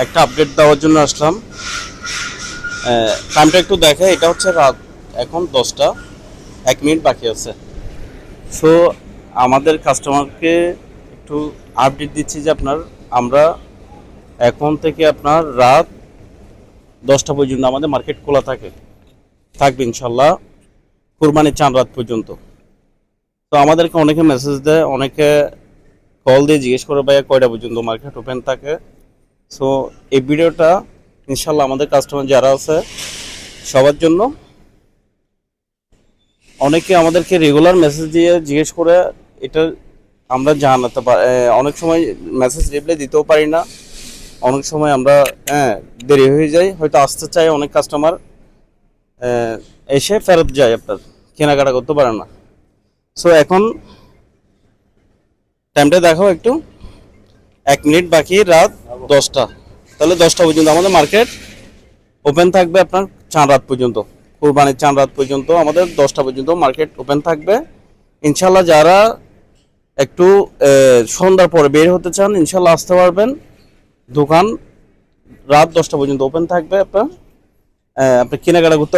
একটা আপডেট দেওয়ার জন্য আসলাম। টাইমটা একটু দেখে, এটা হচ্ছে রাত এখন 10টা 1 মিনিট বাকি আছে। সো আমাদের কাস্টমারকে একটু আপডেট দিচ্ছি যে আমরা এখন থেকে আপনার রাত 10টা পর্যন্ত আমাদের মার্কেট খোলা থাকবে ইনশাল্লাহ, কুরবানির চাঁদ রাত পর্যন্ত। তো আমাদেরকে অনেকে মেসেজ দেয়, অনেকে কল দিয়ে জিজ্ঞেস করে ভাইয়া কয়টা পর্যন্ত মার্কেট ওপেন থাকে। সো এই ভিডিওটা ইনশাল্লাহ আমাদের কাস্টমার যারা আছে সবার জন্য। অনেকে আমাদেরকে রেগুলার মেসেজ দিয়ে জিজ্ঞেস করে, এটা আমরা জানাতে পারি। অনেক সময় মেসেজ রিপ্লাই দিতেও পারি না, অনেক সময় আমরা দেরি হয়ে যায়, হয়তো আসতে চাই অনেক কাস্টমার, এসে ফেরত যায়, আপনার কেনাকাটা করতে পারে না। সো এখন টাইমটা দেখাও একটু, 1 মিনিট বাকি রাত 10টা। তাহলে 10টা পর্যন্ত আমাদের মার্কেট ওপেন থাকবে, আপনার চাঁদ রাত পর্যন্ত, কুরবানির চাঁদ রাত পর্যন্ত আমাদের 10টা পর্যন্ত মার্কেট ওপেন থাকবে ইনশাল্লাহ। যারা একটু সন্ধ্যার পরে বের হতে চান ইনশাল্লাহ আসতে পারবেন। দোকান রাত 10টা পর্যন্ত ওপেন থাকবে, আপনার আপনি কেনাকাটা করতে